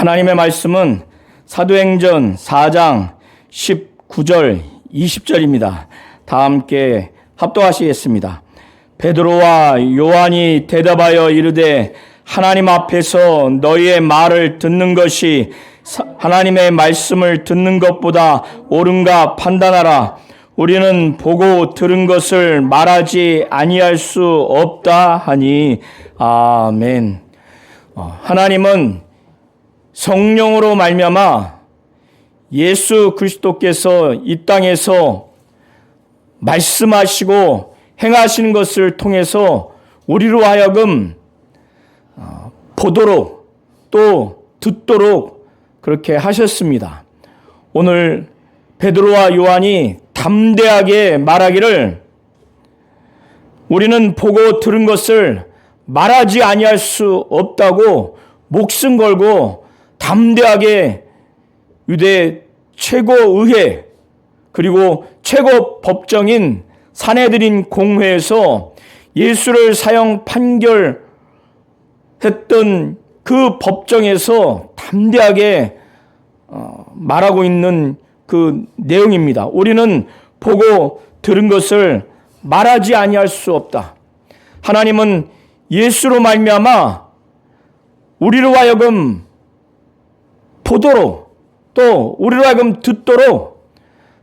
하나님의 말씀은 사도행전 4장 19절 20절입니다. 다 함께 합독하시겠습니다. 베드로와 요한이 대답하여 이르되 하나님 앞에서 너희의 말을 듣는 것이 하나님의 말씀을 듣는 것보다 옳은가 판단하라. 우리는 보고 들은 것을 말하지 아니할 수 없다 하니 아멘. 하나님은 성령으로 말미암아 예수 그리스도께서 이 땅에서 말씀하시고 행하시는 것을 통해서 우리로 하여금 보도록 또 듣도록 그렇게 하셨습니다. 오늘 베드로와 요한이 담대하게 말하기를 우리는 보고 들은 것을 말하지 아니할 수 없다고 목숨 걸고 담대하게 유대 최고의회 그리고 최고 법정인 산헤드린 공회에서 예수를 사형 판결했던 그 법정에서 담대하게 말하고 있는 그 내용입니다. 우리는 보고 들은 것을 말하지 아니할 수 없다. 하나님은 예수로 말미암아 우리로 하여금 보도록 또 우리로 하여금 듣도록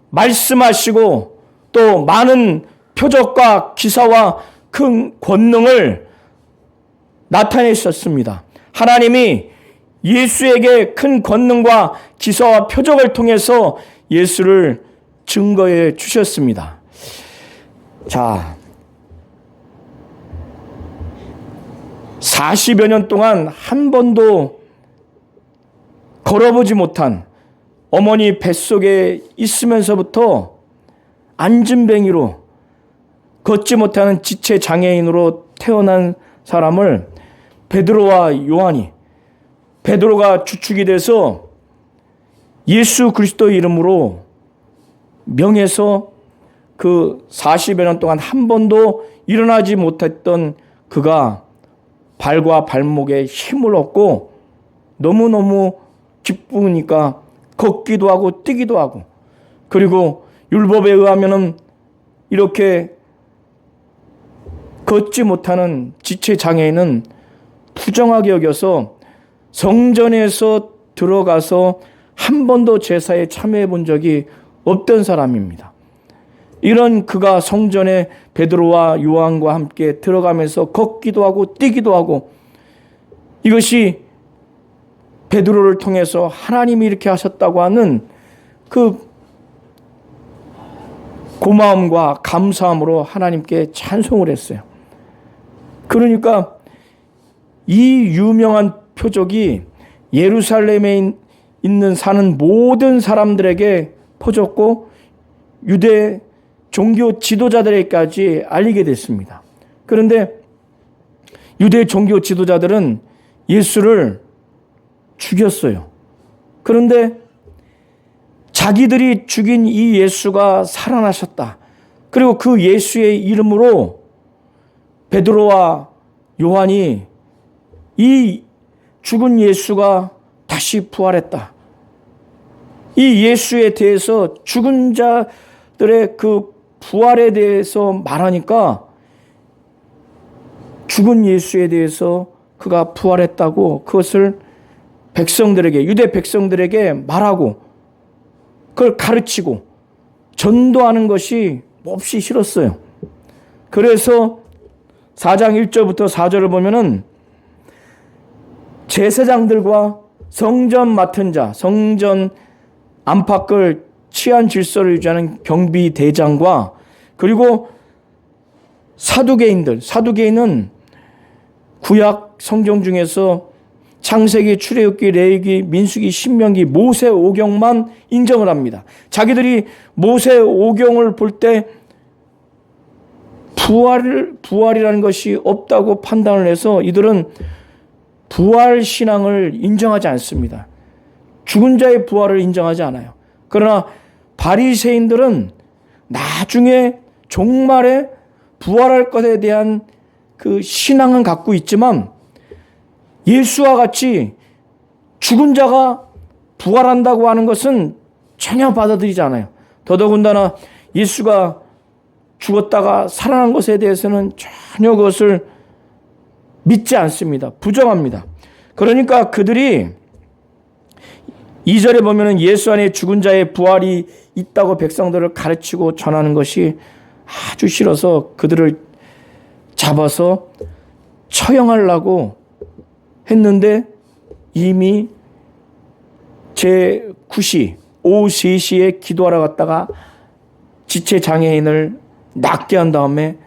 말씀하시고 또 많은 표적과 기사와 큰 권능을 나타내셨습니다. 하나님이 예수에게 큰 권능과 기사와 표적을 통해서 예수를 증거해 주셨습니다. 자, 40여 년 동안 한 번도 걸어보지 못한 어머니 뱃속에 있으면서부터 안진뱅이로 걷지 못하는 지체 장애인으로 태어난 사람을 베드로와 요한이 베드로가 주축이 돼서 예수 그리스도의 이름으로 명해서 그 40여 년 동안 한 번도 일어나지 못했던 그가 발과 발목에 힘을 얻고 너무너무 기쁘니까 걷기도 하고 뛰기도 하고 그리고 율법에 의하면은 이렇게 걷지 못하는 지체 장애인은 부정하게 여겨서 성전에서 들어가서 한 번도 제사에 참여해 본 적이 없던 사람입니다. 이런 그가 성전에 베드로와 요한과 함께 들어가면서 걷기도 하고 뛰기도 하고 이것이 베드로를 통해서 하나님이 이렇게 하셨다고 하는 그 고마움과 감사함으로 하나님께 찬송을 했어요. 그러니까 이 유명한 표적이 예루살렘에 있는 사는 모든 사람들에게 퍼졌고 유대 종교 지도자들에게까지 알리게 됐습니다. 그런데 유대 종교 지도자들은 예수를 죽였어요. 그런데 자기들이 죽인 이 예수가 살아나셨다. 그리고 그 예수의 이름으로 베드로와 요한이 이 죽은 예수가 다시 부활했다. 이 예수에 대해서 죽은 자들의 그 부활에 대해서 말하니까 죽은 예수에 대해서 그가 부활했다고 그것을 백성들에게 유대 백성들에게 말하고 그걸 가르치고 전도하는 것이 몹시 싫었어요. 그래서 4장 1절부터 4절을 보면은 제사장들과 성전 맡은 자, 성전 안팎을 치안 질서를 유지하는 경비 대장과 그리고 사두개인은 구약 성경 중에서 창세기, 출애굽기, 레위기, 민수기, 신명기, 모세오경만 인정을 합니다. 자기들이 모세오경을 볼 때 부활이라는 것이 없다고 판단을 해서 이들은 부활 신앙을 인정하지 않습니다. 죽은 자의 부활을 인정하지 않아요. 그러나 바리새인들은 나중에 종말에 부활할 것에 대한 그 신앙은 갖고 있지만 예수와 같이 죽은 자가 부활한다고 하는 것은 전혀 받아들이지 않아요. 더더군다나 예수가 죽었다가 살아난 것에 대해서는 전혀 그것을 믿지 않습니다. 부정합니다. 그러니까 그들이 2절에 보면은 예수 안에 죽은 자의 부활이 있다고 백성들을 가르치고 전하는 것이 아주 싫어서 그들을 잡아서 처형하려고 했는데 이미 제9시 오후 3시에 기도하러 갔다가 지체장애인을 낫게 한 다음에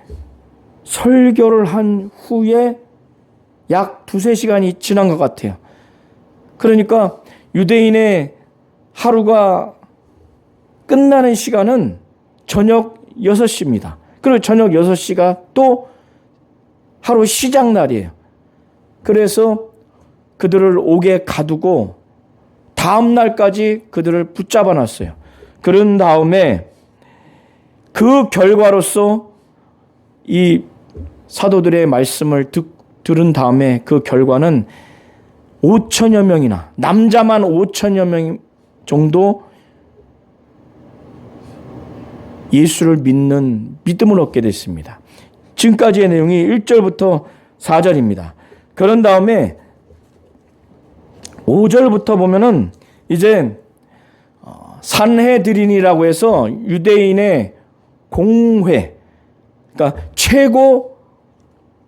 설교를 한 후에 약 2-3시간이 지난 것 같아요. 그러니까 유대인의 하루가 끝나는 시간은 저녁 6시입니다. 그리고 저녁 6시가 또 하루 시작 날이에요. 그래서 그들을 옥에 가두고 다음 날까지 그들을 붙잡아 놨어요. 그런 다음에 그 결과로서 이 사도들의 말씀을 들은 다음에 그 결과는 5천여 명이나 남자만 5천여 명 정도 예수를 믿는 믿음을 얻게 됐습니다. 지금까지의 내용이 1절부터 4절입니다. 그런 다음에 5절부터 보면은 이제 산헤드린이라고 해서 유대인의 공회, 그러니까 최고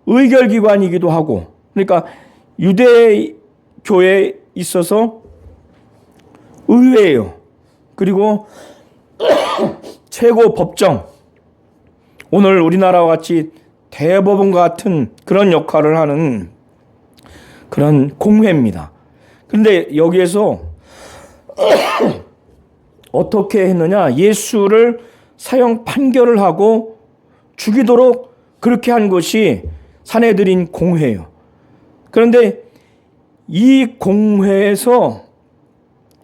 의결기관이기도 하고, 그러니까 유대교회에 있어서 의회예요. 그리고 최고 법정, 오늘 우리나라와 같이 대법원과 같은 그런 역할을 하는 그런 공회입니다. 그런데 여기에서 어떻게 했느냐? 예수를 사형 판결을 하고 죽이도록 그렇게 한 것이 산헤드린 공회예요. 그런데 이 공회에서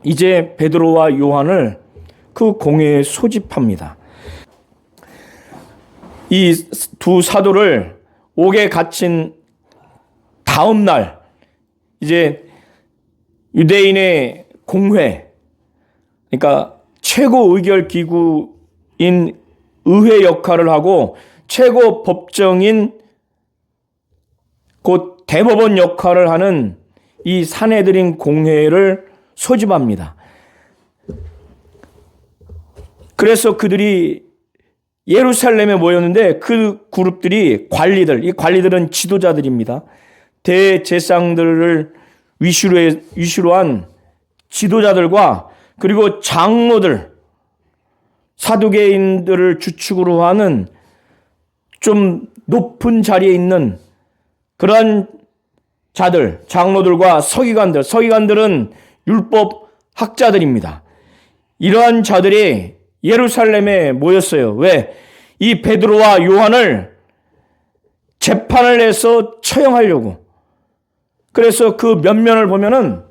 이제 베드로와 요한을 그 공회에 소집합니다. 이 두 사도를 옥에 갇힌 다음 날 이제 유대인의 공회, 그러니까 최고 의결 기구인 의회 역할을 하고 최고 법정인 곧 대법원 역할을 하는 이 산헤드린 공회를 소집합니다. 그래서 그들이 예루살렘에 모였는데 그 그룹들이 관리들, 이 관리들은 지도자들입니다. 대제사장들을 위시로 한 지도자들과 그리고 장로들, 사두개인들을 주축으로 하는 좀 높은 자리에 있는 그러한 자들, 장로들과 서기관들은 율법 학자들입니다. 이러한 자들이 예루살렘에 모였어요. 왜? 이 베드로와 요한을 재판을 해서 처형하려고. 그래서 그 면면을 보면은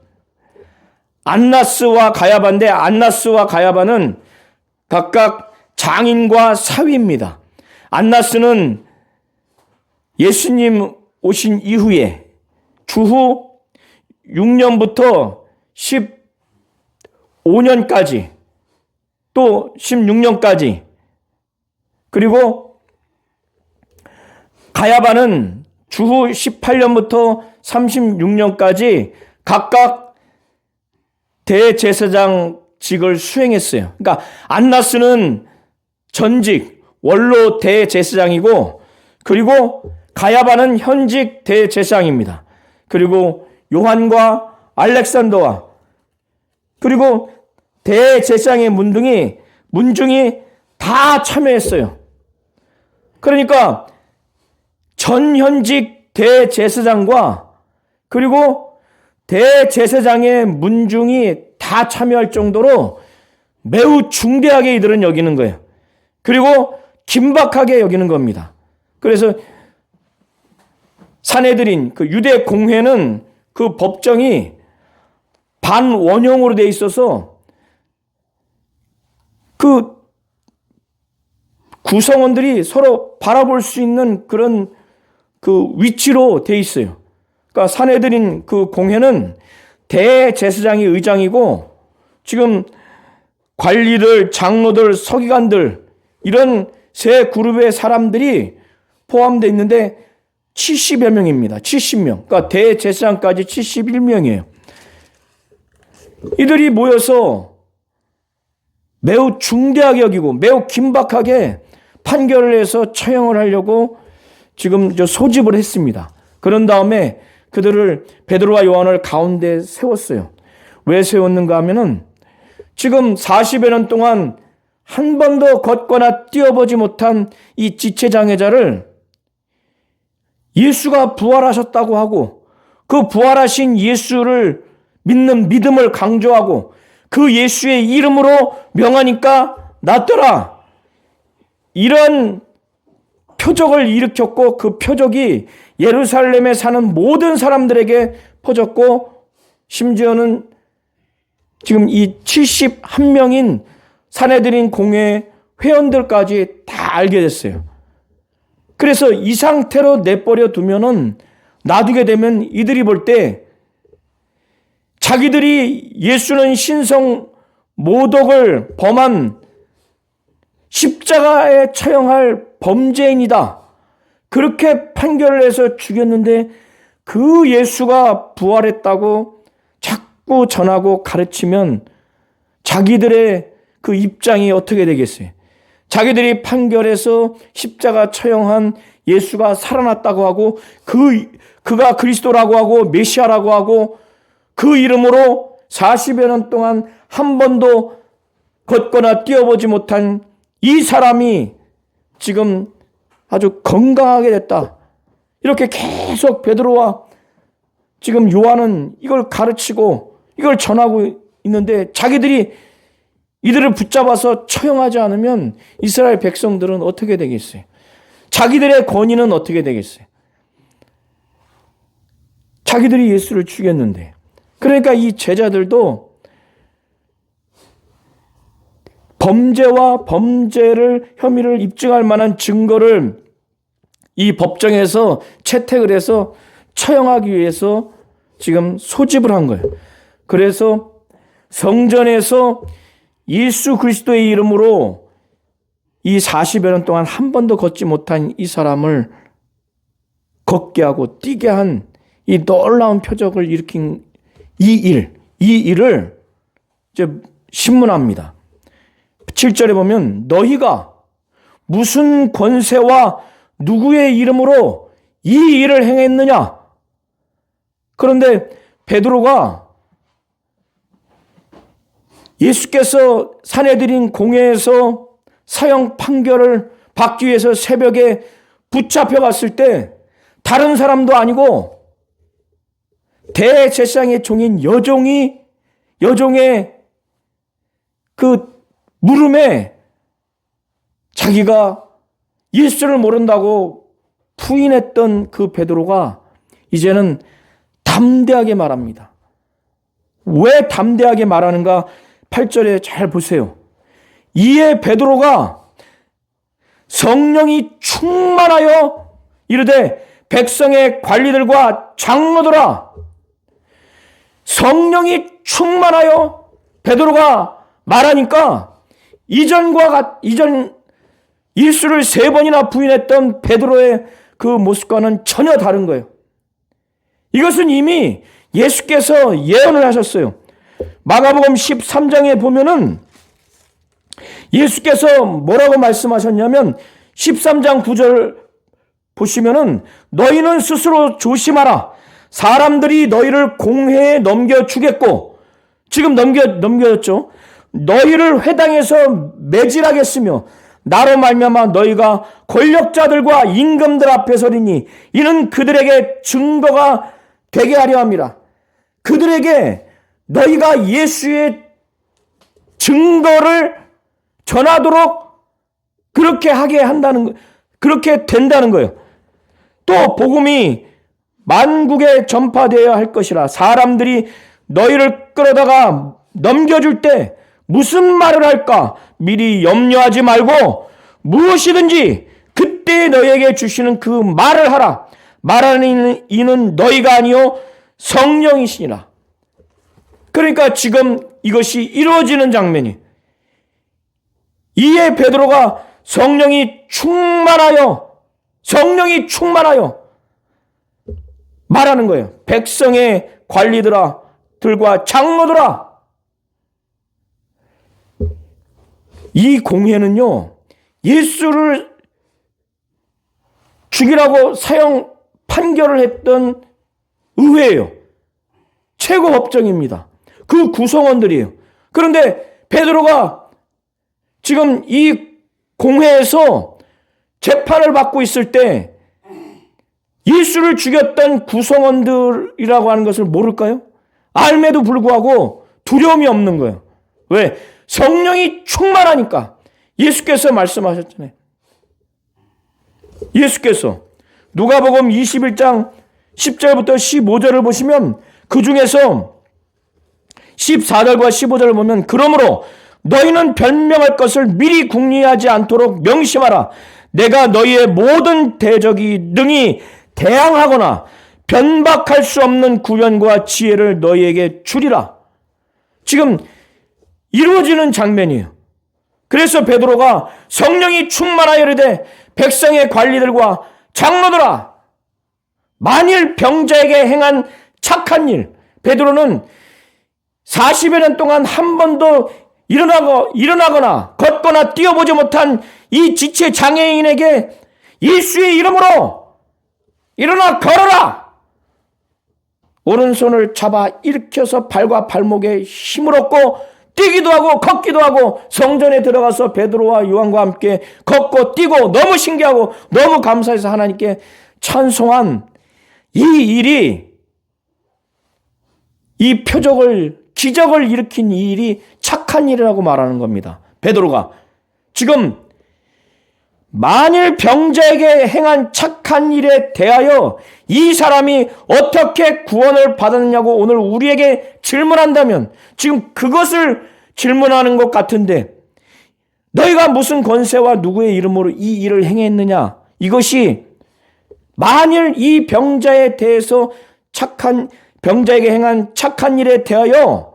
안나스와 가야바인데 안나스와 가야바는 각각 장인과 사위입니다. 안나스는 예수님 오신 이후에 주후 6년부터 15년까지 또 16년까지, 그리고 가야바는 주후 18년부터 36년까지 각각 대제사장직을 수행했어요. 그러니까 안나스는 전직 원로 대제사장이고, 그리고 가야바는 현직 대제사장입니다. 그리고 요한과 알렉산더와 그리고 대제사장의 문중이 다 참여했어요. 그러니까 전현직 대제사장과 그리고 대제사장의 문중이 다 참여할 정도로 매우 중대하게 이들은 여기는 거예요. 그리고 긴박하게 여기는 겁니다. 그래서 산헤드린 그 유대 공회는 그 법정이 반원형으로 돼 있어서 그 구성원들이 서로 바라볼 수 있는 그런 그 위치로 돼 있어요. 그러니까 산헤드린 그 공회는 대제사장이 의장이고 지금 관리들, 장로들, 서기관들 이런 세 그룹의 사람들이 포함되어 있는데 70여 명입니다. 70명. 그러니까 대제사장까지 71명이에요. 이들이 모여서 매우 중대하게 여기고 매우 긴박하게 판결을 해서 처형을 하려고 지금 소집을 했습니다. 그런 다음에 그들을 베드로와 요한을 가운데 세웠어요. 왜 세웠는가 하면은 지금 40여 년 동안 한 번도 걷거나 뛰어보지 못한 이 지체장애자를 예수가 부활하셨다고 하고 그 부활하신 예수를 믿는 믿음을 강조하고 그 예수의 이름으로 명하니까 낫더라. 이런 표적을 일으켰고 그 표적이 예루살렘에 사는 모든 사람들에게 퍼졌고 심지어는 지금 이 71명인 산헤드린 공회 회원들까지 다 알게 됐어요. 그래서 이 상태로 내버려 두면은 놔두게 되면 이들이 볼 때 자기들이 예수는 신성 모독을 범한 십자가에 처형할 범죄인이다. 그렇게 판결을 해서 죽였는데 그 예수가 부활했다고 자꾸 전하고 가르치면 자기들의 그 입장이 어떻게 되겠어요? 자기들이 판결해서 십자가 처형한 예수가 살아났다고 하고 그가 그리스도라고 하고 메시아라고 하고 그 이름으로 40여 년 동안 한 번도 걷거나 뛰어보지 못한 이 사람이 지금 아주 건강하게 됐다. 이렇게 계속 베드로와 지금 요한은 이걸 가르치고 이걸 전하고 있는데 자기들이 이들을 붙잡아서 처형하지 않으면 이스라엘 백성들은 어떻게 되겠어요? 자기들의 권위는 어떻게 되겠어요? 자기들이 예수를 죽였는데. 그러니까 이 제자들도 범죄와 범죄를 혐의를 입증할 만한 증거를 이 법정에서 채택을 해서 처형하기 위해서 지금 소집을 한 거예요. 그래서 성전에서 예수 그리스도의 이름으로 이 40여 년 동안 한 번도 걷지 못한 이 사람을 걷게 하고 뛰게 한 이 놀라운 표적을 일으킨 이 일을 이제 신문합니다. 7절에 보면 너희가 무슨 권세와 누구의 이름으로 이 일을 행했느냐? 그런데 베드로가 예수께서 산헤드린 공회에서 사형 판결을 받기 위해서 새벽에 붙잡혀 갔을 때 다른 사람도 아니고 대제사장의 종인 여종의 그 물음에 자기가 예수를 모른다고 부인했던 그 베드로가 이제는 담대하게 말합니다. 왜 담대하게 말하는가? 8절에 잘 보세요. 이에 베드로가 성령이 충만하여 이르되 백성의 관리들과 장로들아, 성령이 충만하여 베드로가 말하니까 이전 예수를 3번이나 부인했던 베드로의 그 모습과는 전혀 다른 거예요. 이것은 이미 예수께서 예언을 하셨어요. 마가복음 13장에 보면은 예수께서 뭐라고 말씀하셨냐면 13장 9절 보시면은 너희는 스스로 조심하라. 사람들이 너희를 공회에 넘겨주겠고, 지금 넘겨졌죠. 너희를 회당에서 매질하겠으며 나로 말미암아 너희가 권력자들과 임금들 앞에 서리니 이는 그들에게 증거가 되게 하려 함이라. 그들에게 너희가 예수의 증거를 전하도록 그렇게 하게 한다는 거, 그렇게 된다는 거예요. 또 복음이 만국에 전파되어야 할 것이라. 사람들이 너희를 끌어다가 넘겨줄 때 무슨 말을 할까 미리 염려하지 말고 무엇이든지 그때 너희에게 주시는 그 말을 하라. 말하는 이는 너희가 아니요 성령이시니라. 그러니까 지금 이것이 이루어지는 장면이, 이에 베드로가 성령이 충만하여 말하는 거예요. 백성의 관리들과 장로들아. 이 공회는요, 예수를 죽이라고 사형 판결을 했던 의회예요. 최고 법정입니다. 그 구성원들이에요. 그런데 베드로가 지금 이 공회에서 재판을 받고 있을 때 예수를 죽였던 구성원들이라고 하는 것을 모를까요? 알매도 불구하고 두려움이 없는 거예요. 왜? 성령이 충만하니까. 예수께서 말씀하셨잖아요. 예수께서 누가복음 21장 10절부터 15절을 보시면 그 중에서 14절과 15절을 보면, 그러므로 너희는 변명할 것을 미리 궁리하지 않도록 명심하라. 내가 너희의 모든 대적이 능히 대항하거나 변박할 수 없는 구변과 지혜를 너희에게 주리라. 지금 이루어지는 장면이에요. 그래서 베드로가 성령이 충만하여 이르되 백성의 관리들과 장로들아, 만일 병자에게 행한 착한 일, 베드로는 40여 년 동안 한 번도 일어나거나 걷거나 뛰어보지 못한 이 지체 장애인에게 예수의 이름으로 일어나 걸어라! 오른손을 잡아 일으켜서 발과 발목에 힘을 얻고 뛰기도 하고 걷기도 하고 성전에 들어가서 베드로와 요한과 함께 걷고 뛰고 너무 신기하고 너무 감사해서 하나님께 찬송한 이 일이, 이 기적을 일으킨 이 일이 착한 일이라고 말하는 겁니다. 베드로가 지금 만일 병자에게 행한 착한 일에 대하여 이 사람이 어떻게 구원을 받았느냐고 오늘 우리에게 질문한다면, 지금 그것을 질문하는 것 같은데, 너희가 무슨 권세와 누구의 이름으로 이 일을 행했느냐, 이것이 만일 이 병자에 대해서 병자에게 행한 착한 일에 대하여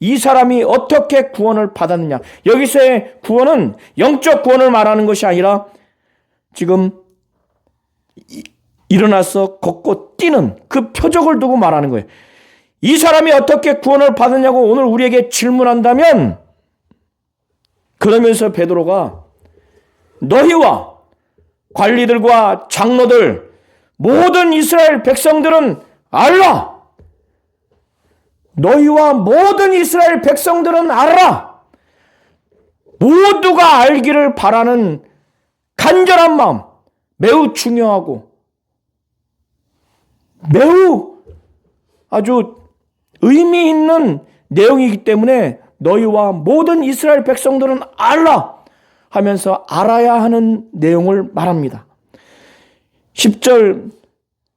이 사람이 어떻게 구원을 받았느냐, 여기서의 구원은 영적 구원을 말하는 것이 아니라 지금 일어나서 걷고 뛰는 그 표적을 두고 말하는 거예요. 이 사람이 어떻게 구원을 받았냐고 오늘 우리에게 질문한다면, 그러면서 베드로가 너희와 관리들과 장로들, 모든 이스라엘 백성들은 알라. 너희와 모든 이스라엘 백성들은 알아. 모두가 알기를 바라는 간절한 마음, 매우 중요하고 매우 아주 의미 있는 내용이기 때문에 너희와 모든 이스라엘 백성들은 알라 하면서 알아야 하는 내용을 말합니다. 10절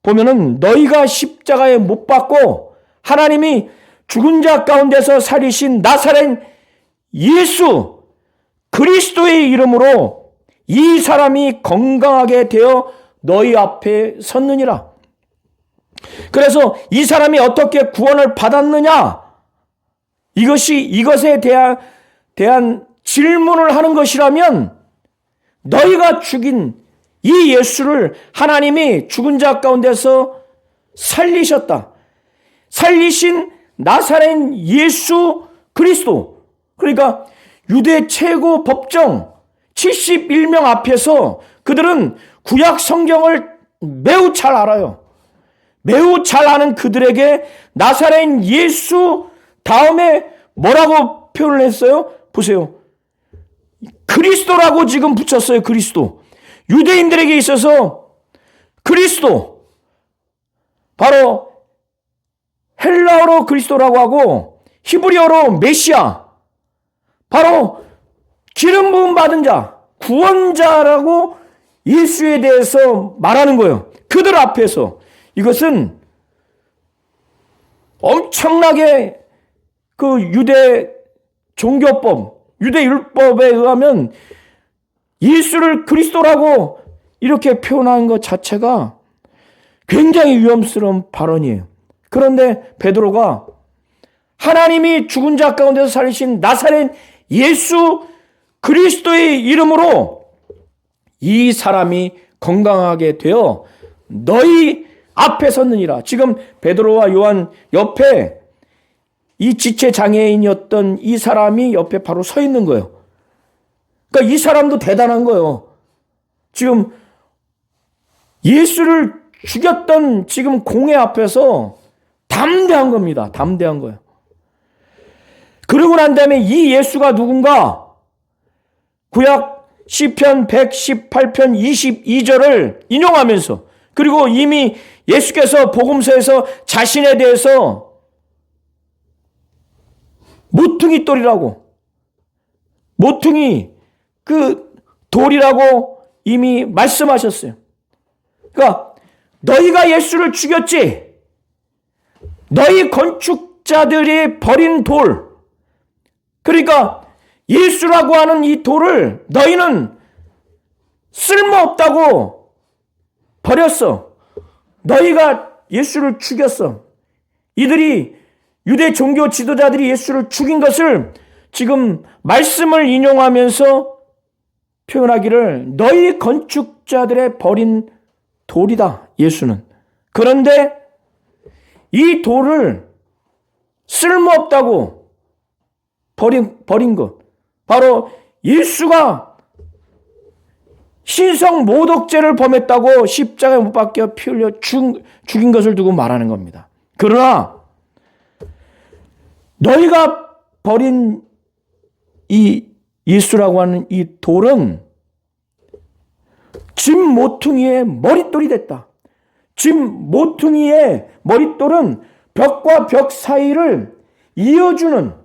보면은 너희가 십자가에 못 박고 하나님이 죽은 자 가운데서 살리신 나사렛 예수 그리스도의 이름으로 이 사람이 건강하게 되어 너희 앞에 섰느니라. 그래서 이 사람이 어떻게 구원을 받았느냐, 이것에 대한 질문을 하는 것이라면, 너희가 죽인 이 예수를 하나님이 죽은 자 가운데서 살리셨다. 살리신 나사렛 예수 그리스도, 그러니까 유대 최고 법정 71명 앞에서 그들은 구약 성경을 매우 잘 알아요. 매우 잘 아는 그들에게 나사렛 예수 다음에 뭐라고 표현을 했어요? 보세요. 그리스도라고 지금 붙였어요. 그리스도. 유대인들에게 있어서 그리스도, 바로 헬라어로 그리스도라고 하고 히브리어로 메시아, 바로 기름 부음 받은 자, 구원자라고 예수에 대해서 말하는 거예요. 그들 앞에서. 이것은 엄청나게 그 유대 종교법, 유대 율법에 의하면 예수를 그리스도라고 이렇게 표현하는 것 자체가 굉장히 위험스러운 발언이에요. 그런데 베드로가 하나님이 죽은 자 가운데서 살리신 나사렛 예수 그리스도의 이름으로 이 사람이 건강하게 되어 너희 앞에 섰느니라. 지금 베드로와 요한 옆에 이 지체 장애인이었던 이 사람이 옆에 바로 서 있는 거예요. 그러니까 이 사람도 대단한 거예요. 지금 예수를 죽였던 지금 공회 앞에서 담대한 겁니다. 담대한 거예요. 그러고 난 다음에 이 예수가 누군가? 구약 시편 118편 22절을 인용하면서, 그리고 이미 예수께서 복음서에서 자신에 대해서 모퉁이 돌이라고, 모퉁이 그 돌이라고 이미 말씀하셨어요. 그러니까 너희가 예수를 죽였지, 너희 건축자들이 버린 돌, 그러니까 예수라고 하는 이 돌을 너희는 쓸모없다고 버렸어. 너희가 예수를 죽였어. 이들이, 유대 종교 지도자들이 예수를 죽인 것을 지금 말씀을 인용하면서 표현하기를 너희 건축자들의 버린 돌이다, 예수는. 그런데 이 돌을 쓸모없다고 버린 것, 바로 예수가 신성 모독죄를 범했다고 십자가에 못 박혀 피 흘려 죽인 것을 두고 말하는 겁니다. 그러나 너희가 버린 이 예수라고 하는 이 돌은 집 모퉁이의 머릿돌이 됐다. 집 모퉁이의 머릿돌은 벽과 벽 사이를 이어주는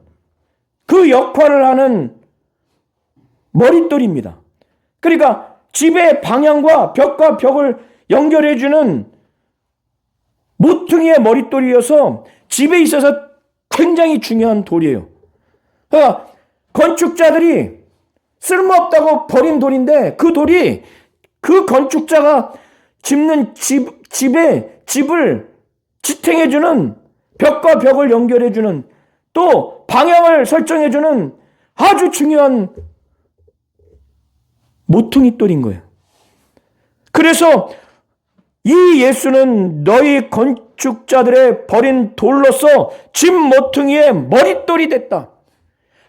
그 역할을 하는 머릿돌입니다. 그러니까 집의 방향과 벽과 벽을 연결해주는 모퉁이의 머릿돌이어서 집에 있어서 굉장히 중요한 돌이에요. 그러니까 건축자들이 쓸모없다고 버린 돌인데, 그 돌이 그 건축자가 집는 집을 지탱해주는, 벽과 벽을 연결해주는, 또 방향을 설정해주는 아주 중요한 모퉁이돌인 거예요. 그래서 이 예수는 너희 건축자들의 버린 돌로서 집 모퉁이의 머릿돌이 됐다.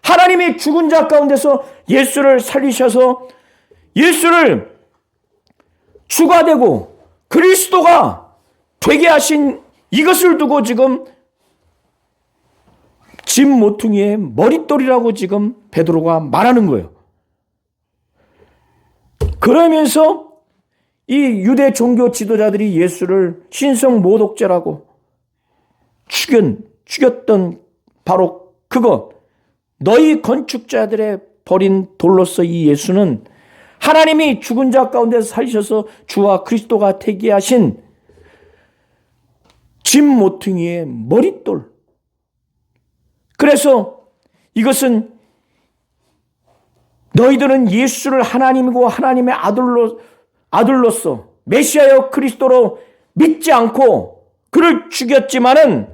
하나님이 죽은 자 가운데서 예수를 살리셔서 예수를 주가 되고 그리스도가 되게 하신 이것을 두고 지금 집 모퉁이의 머릿돌이라고 지금 베드로가 말하는 거예요. 그러면서 이 유대 종교 지도자들이 예수를 신성 모독죄라고 죽였던 바로 그것, 너희 건축자들의 버린 돌로서 이 예수는 하나님이 죽은 자 가운데서 살리셔서 주와 그리스도가 되게 하신 집 모퉁이의 머릿돌. 그래서 이것은 너희들은 예수를 하나님이고 하나님의 아들로서 메시아여 그리스도로 믿지 않고 그를 죽였지만은,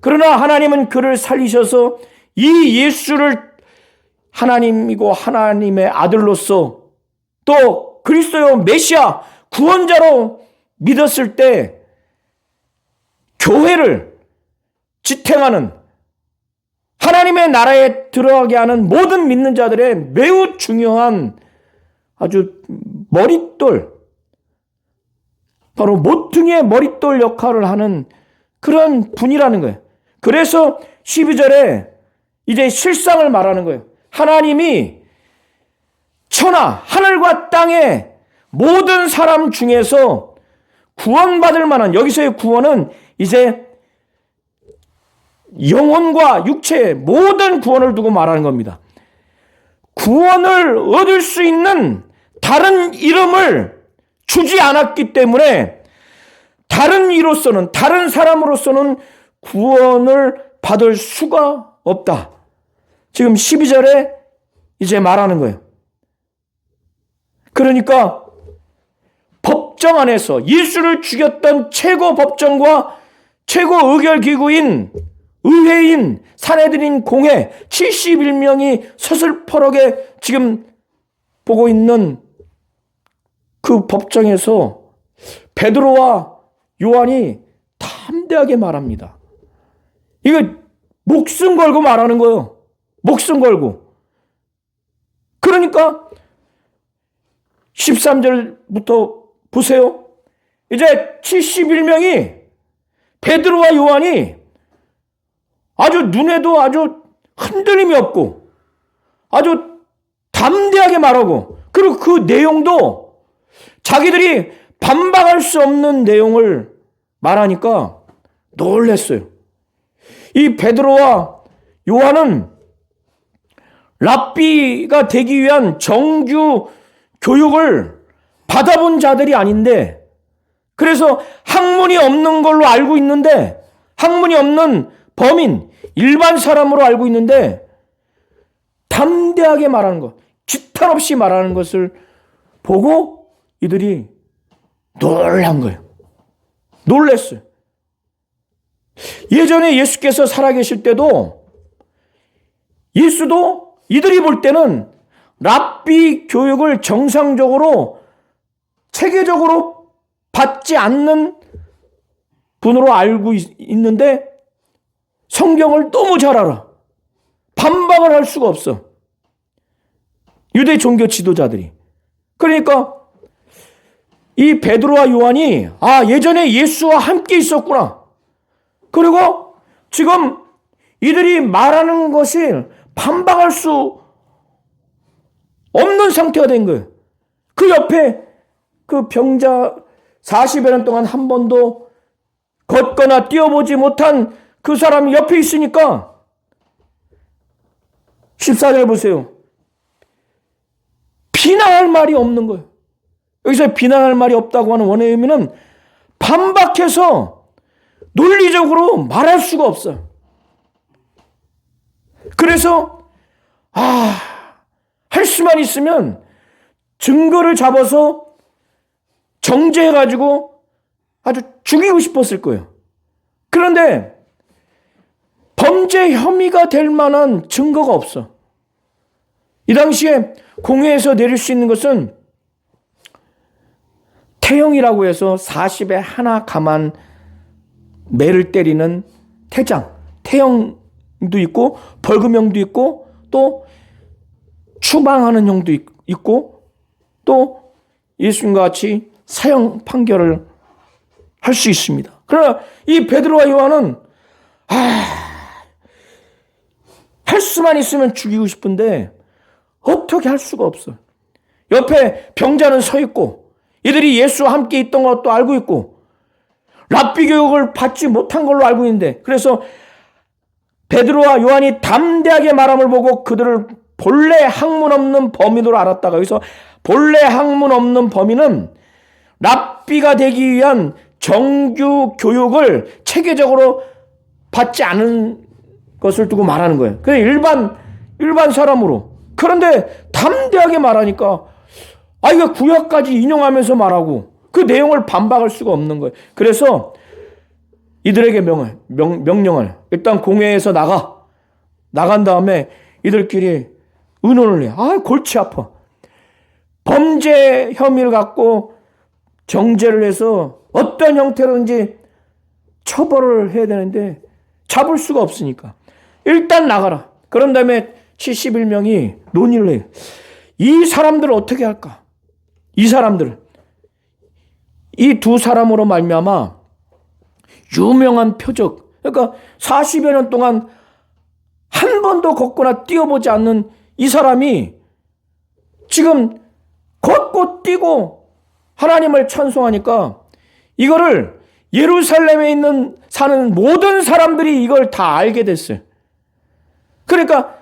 그러나 하나님은 그를 살리셔서 이 예수를 하나님이고 하나님의 아들로서 또 그리스도여 메시아 구원자로 믿었을 때 교회를 지탱하는, 하나님의 나라에 들어가게 하는 모든 믿는 자들의 매우 중요한 아주 머릿돌, 바로 모퉁이의 머릿돌 역할을 하는 그런 분이라는 거예요. 그래서 12절에 이제 실상을 말하는 거예요. 하나님이 천하, 하늘과 땅의 모든 사람 중에서 구원받을 만한, 여기서의 구원은 이제 영혼과 육체의 모든 구원을 두고 말하는 겁니다. 구원을 얻을 수 있는 다른 이름을 주지 않았기 때문에 다른 이로서는, 다른 사람으로서는 구원을 받을 수가 없다. 지금 12절에 이제 말하는 거예요. 그러니까 법정 안에서 예수를 죽였던 최고 법정과 최고 의결기구인 의회인 사내들인 공회 71명이 서슬퍼렇게 지금 보고 있는 그 법정에서 베드로와 요한이 담대하게 말합니다. 이거 목숨 걸고 말하는 거예요. 목숨 걸고. 그러니까 13절부터 보세요. 이제 71명이 베드로와 요한이 아주 눈에도 아주 흔들림이 없고 아주 담대하게 말하고, 그리고 그 내용도 자기들이 반박할 수 없는 내용을 말하니까 놀랐어요. 이 베드로와 요한은 랍비가 되기 위한 정규 교육을 받아본 자들이 아닌데, 그래서 학문이 없는 걸로 알고 있는데, 학문이 없는 범인, 일반 사람으로 알고 있는데 담대하게 말하는 것, 지탄 없이 말하는 것을 보고 이들이 놀란 거예요. 놀랐어요. 예전에 예수께서 살아계실 때도 예수도 이들이 볼 때는 랍비 교육을 정상적으로 체계적으로 받지 않는 분으로 알고 있는데 성경을 너무 잘 알아. 반박을 할 수가 없어. 유대 종교 지도자들이. 그러니까 이 베드로와 요한이 예전에 예수와 함께 있었구나. 그리고 지금 이들이 말하는 것이 반박할 수 없는 상태가 된 거예요. 그 옆에 그 병자 40여 년 동안 한 번도 걷거나 뛰어보지 못한 그 사람이 옆에 있으니까 14절 보세요. 비난할 말이 없는 거예요. 여기서 비난할 말이 없다고 하는 원어의 의미는 반박해서 논리적으로 말할 수가 없어요. 그래서 할 수만 있으면 증거를 잡아서 정죄해가지고 아주 죽이고 싶었을 거예요. 그런데 범죄 혐의가 될 만한 증거가 없어. 이 당시에 공회에서 내릴 수 있는 것은 태형이라고 해서 40에 하나 감한 매를 때리는 태장, 태형도 있고 벌금형도 있고 또 추방하는 형도 있고 또 예수님과 같이 사형 판결을 할 수 있습니다. 그러나 이 베드로와 요한은 할 수만 있으면 죽이고 싶은데 어떻게 할 수가 없어. 옆에 병자는 서 있고 이들이 예수와 함께 있던 것도 알고 있고 랍비 교육을 받지 못한 걸로 알고 있는데, 그래서 베드로와 요한이 담대하게 말함을 보고 그들을 본래 학문 없는 범인으로 알았다가, 여기서 본래 학문 없는 범인은 랍비가 되기 위한 정규 교육을 체계적으로 받지 않은 것을 두고 말하는 거예요. 그냥 일반 사람으로. 그런데 담대하게 말하니까 이거 구약까지 인용하면서 말하고 그 내용을 반박할 수가 없는 거예요. 그래서 이들에게 명령을 일단 공회에서 나간 다음에 이들끼리 의논을 해. 골치 아파. 범죄 혐의를 갖고 정죄를 해서 어떤 형태로든지 처벌을 해야 되는데 잡을 수가 없으니까 일단 나가라. 그런 다음에 71명이 논의를 해요. 이 사람들을 어떻게 할까? 이 사람들을. 이 두 사람으로 말미암아 유명한 표적, 그러니까 40여 년 동안 한 번도 걷거나 뛰어보지 않는 이 사람이 지금 걷고 뛰고 하나님을 찬송하니까 이거를 예루살렘에 사는 모든 사람들이 이걸 다 알게 됐어요. 그러니까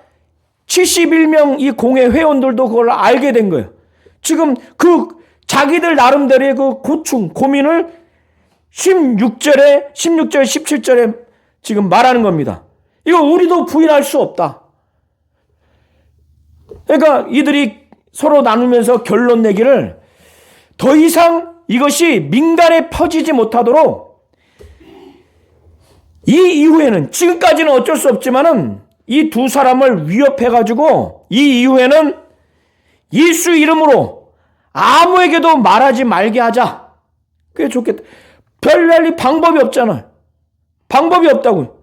71명 이 공회 회원들도 그걸 알게 된 거예요. 지금 그 자기들 나름대로의 그 고민을 16절, 17절에 지금 말하는 겁니다. 이거 우리도 부인할 수 없다. 그러니까 이들이 서로 나누면서 결론 내기를 더 이상 이것이 민간에 퍼지지 못하도록 이 이후에는, 지금까지는 어쩔 수 없지만은 이 두 사람을 위협해가지고 이 이후에는 예수 이름으로 아무에게도 말하지 말게 하자. 그게 좋겠다. 별날리 방법이 없잖아요. 방법이 없다고요.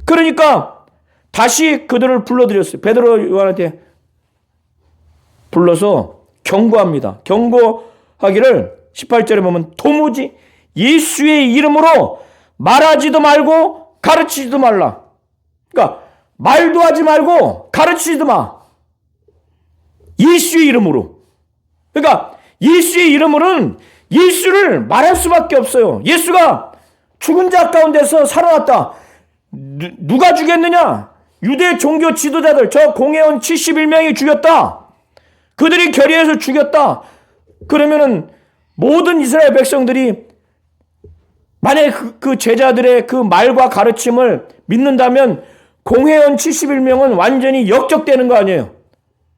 그러니까 다시 그들을 불러들였어요. 베드로 요한한테 불러서 경고합니다. 경고하기를 18절에 보면 도무지 예수의 이름으로 말하지도 말고 가르치지도 말라. 그러니까 말도 하지 말고 가르치지도 마. 예수의 이름으로. 그러니까 예수의 이름으로는 예수를 말할 수밖에 없어요. 예수가 죽은 자 가운데서 살아났다. 누가 죽였느냐? 유대 종교 지도자들, 저 공회원 71명이 죽였다. 그들이 결의해서 죽였다. 그러면은 모든 이스라엘 백성들이 만약에 그 제자들의 그 말과 가르침을 믿는다면 공회원 71명은 완전히 역적되는 거 아니에요.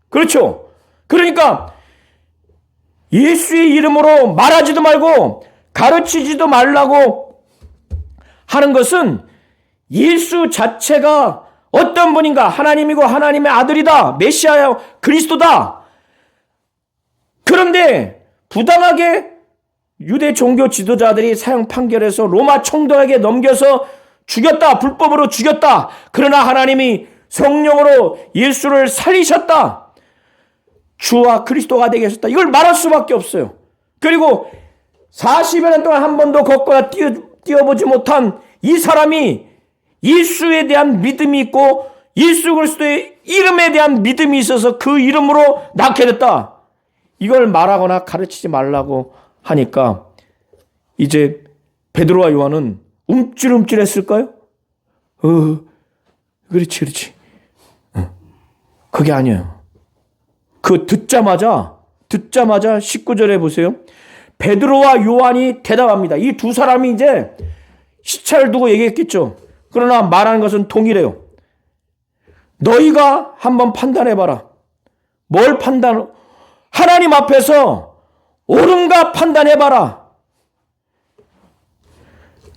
그렇죠? 그러니까 예수의 이름으로 말하지도 말고 가르치지도 말라고 하는 것은 예수 자체가 어떤 분인가, 하나님이고 하나님의 아들이다, 메시아야, 그리스도다. 그런데 부당하게 유대 종교 지도자들이 사형 판결해서 로마 총독에게 넘겨서 죽였다, 불법으로 죽였다. 그러나 하나님이 성령으로 예수를 살리셨다, 주와 그리스도가 되게 하셨다. 이걸 말할 수밖에 없어요. 그리고 40여 년 동안 한 번도 걷거나 뛰어보지 못한 이 사람이 예수에 대한 믿음이 있고 예수 그리스도의 이름에 대한 믿음이 있어서 그 이름으로 낳게 됐다. 이걸 말하거나 가르치지 말라고 하니까 이제 베드로와 요한은 움찔움찔했을까요? 그렇지. 그게 아니에요. 그 듣자마자 19절에 보세요. 베드로와 요한이 대답합니다. 이 두 사람이 이제 시차를 두고 얘기했겠죠. 그러나 말하는 것은 동일해요. 너희가 한번 판단해봐라. 뭘 하나님 앞에서 옳은가 판단해봐라.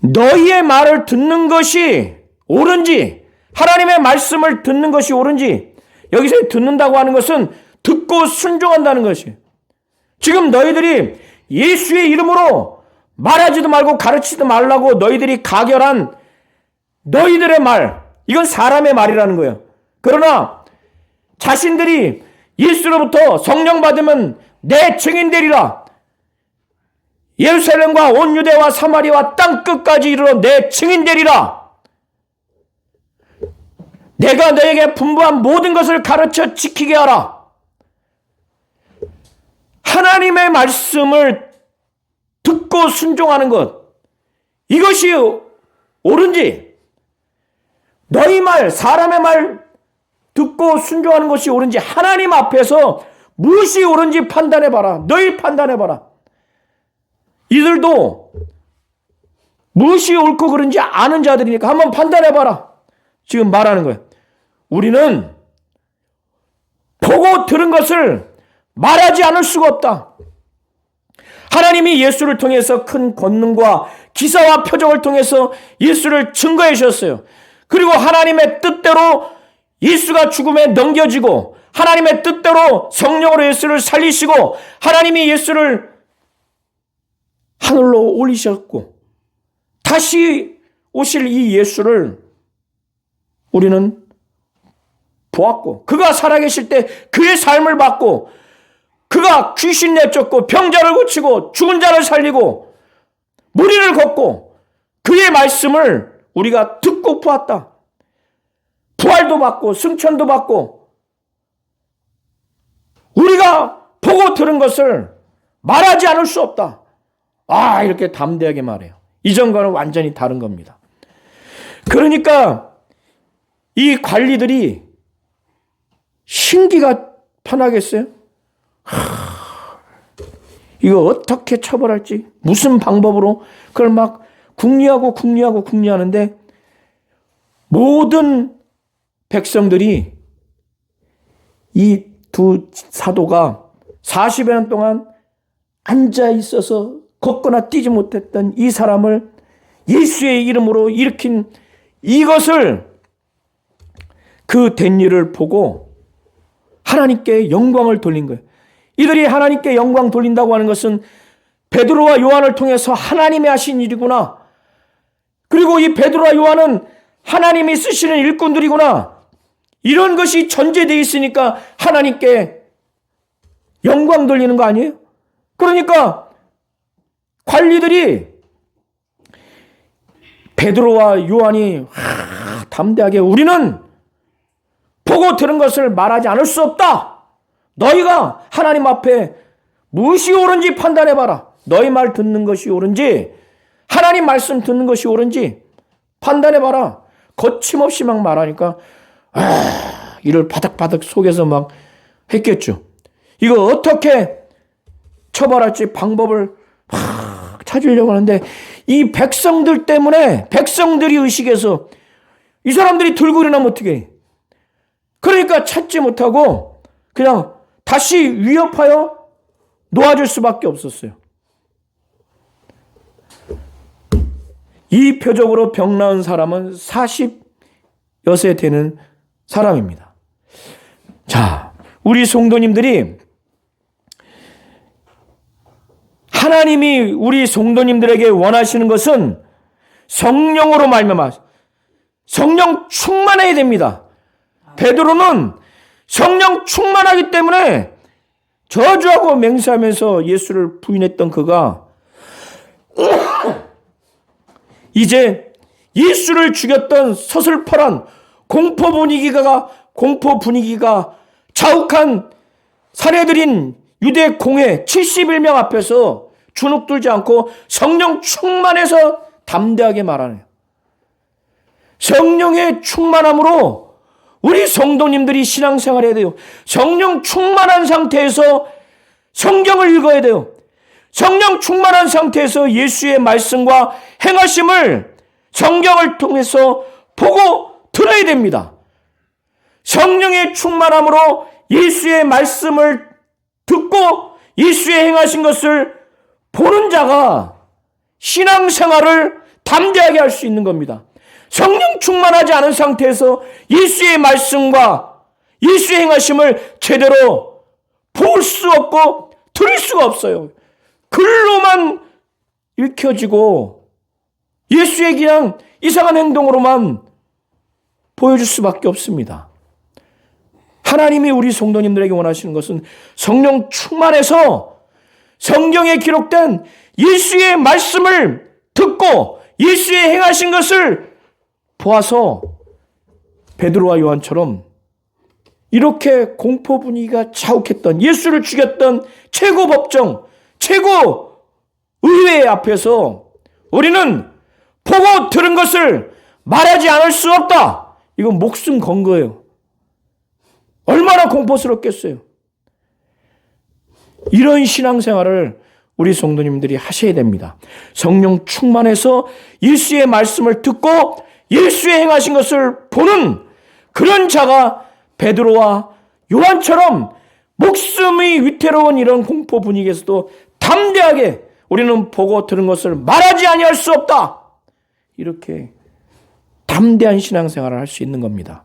너희의 말을 듣는 것이 옳은지, 하나님의 말씀을 듣는 것이 옳은지, 여기서 듣는다고 하는 것은 듣고 순종한다는 것이에요. 지금 너희들이 예수의 이름으로 말하지도 말고 가르치지도 말라고 너희들이 가결한 너희들의 말, 이건 사람의 말이라는 거예요. 그러나 자신들이 예수로부터 성령 받으면 내 증인 되리라. 예루살렘과 온 유대와 사마리아와 땅 끝까지 이르러 내 증인 되리라. 내가 너에게 분부한 모든 것을 가르쳐 지키게 하라. 하나님의 말씀을 듣고 순종하는 것, 이것이 옳은지, 너희 말, 사람의 말 듣고 순종하는 것이 옳은지, 하나님 앞에서 무엇이 옳은지 판단해봐라. 너희 판단해봐라. 이들도 무엇이 옳고 그른지 아는 자들이니까 한번 판단해봐라. 지금 말하는 거예요. 우리는 보고 들은 것을 말하지 않을 수가 없다. 하나님이 예수를 통해서 큰 권능과 기사와 표적을 통해서 예수를 증거해 주셨어요. 그리고 하나님의 뜻대로 예수가 죽음에 넘겨지고 하나님의 뜻대로 성령으로 예수를 살리시고 하나님이 예수를 하늘로 올리셨고 다시 오실 이 예수를 우리는 보았고, 그가 살아계실 때 그의 삶을 받고, 그가 귀신 내쫓고 병자를 고치고 죽은 자를 살리고 무리를 걷고, 그의 말씀을 우리가 듣고 보았다. 부활도 받고 승천도 받고, 우리가 보고 들은 것을 말하지 않을 수 없다. 이렇게 담대하게 말해요. 이전과는 완전히 다른 겁니다. 그러니까 이 관리들이 신기가 편하겠어요? 이거 어떻게 처벌할지, 무슨 방법으로, 그걸 막 궁리하는데 모든 백성들이 이 두 사도가 40여 년 동안 앉아 있어서 걷거나 뛰지 못했던 이 사람을 예수의 이름으로 일으킨 이것을, 그 된 일을 보고 하나님께 영광을 돌린 거예요. 이들이 하나님께 영광 돌린다고 하는 것은 베드로와 요한을 통해서 하나님이 하신 일이구나. 그리고 이 베드로와 요한은 하나님이 쓰시는 일꾼들이구나. 이런 것이 전제되어 있으니까 하나님께 영광 돌리는 거 아니에요? 그러니까 관리들이 베드로와 요한이 담대하게 우리는 보고 들은 것을 말하지 않을 수 없다. 너희가 하나님 앞에 무엇이 옳은지 판단해봐라. 너희 말 듣는 것이 옳은지 하나님 말씀 듣는 것이 옳은지 판단해봐라. 거침없이 막 말하니까 이를 바닥바닥 속에서 막 했겠죠. 이거 어떻게 처벌할지 방법을 막 찾으려고 하는데 이 백성들 때문에, 백성들이 의식해서 이 사람들이 들고 일어나면 어떻게 해? 그러니까 찾지 못하고 그냥 다시 위협하여 놓아줄 수밖에 없었어요. 이 표적으로 병 나은 사람은 40여세 되는 사람입니다. 자, 우리 성도님들이, 하나님이 우리 성도님들에게 원하시는 것은 성령으로 말미암아 성령 충만해야 됩니다. 베드로는 성령 충만하기 때문에 저주하고 맹세하면서 예수를 부인했던 그가 이제 예수를 죽였던 서슬퍼런 공포 분위기가 자욱한 사내들인 유대 공회 71명 앞에서 주눅들지 않고 성령 충만해서 담대하게 말하네요. 성령의 충만함으로 우리 성도님들이 신앙생활 해야 돼요. 성령 충만한 상태에서 성경을 읽어야 돼요. 성령 충만한 상태에서 예수의 말씀과 행하심을 성경을 통해서 보고 들어야 됩니다. 성령의 충만함으로 예수의 말씀을 듣고 예수의 행하신 것을 보는 자가 신앙생활을 담대하게 할 수 있는 겁니다. 성령 충만하지 않은 상태에서 예수의 말씀과 예수의 행하심을 제대로 볼 수 없고 들을 수가 없어요. 글로만 읽혀지고 예수의 그냥 이상한 행동으로만 보여줄 수밖에 없습니다. 하나님이 우리 성도님들에게 원하시는 것은 성령 충만해서 성경에 기록된 예수의 말씀을 듣고 예수의 행하신 것을 보아서 베드로와 요한처럼 이렇게 공포 분위기가 자욱했던, 예수를 죽였던 최고 법정, 최고 의회 앞에서 우리는 보고 들은 것을 말하지 않을 수 없다. 이건 목숨 건 거예요. 얼마나 공포스럽겠어요. 이런 신앙생활을 우리 성도님들이 하셔야 됩니다. 성령 충만해서 예수의 말씀을 듣고 예수의 행하신 것을 보는 그런 자가 베드로와 요한처럼 목숨이 위태로운 이런 공포 분위기에서도 담대하게 우리는 보고 들은 것을 말하지 아니할 수 없다. 이렇게 담대한 신앙생활을 할 수 있는 겁니다.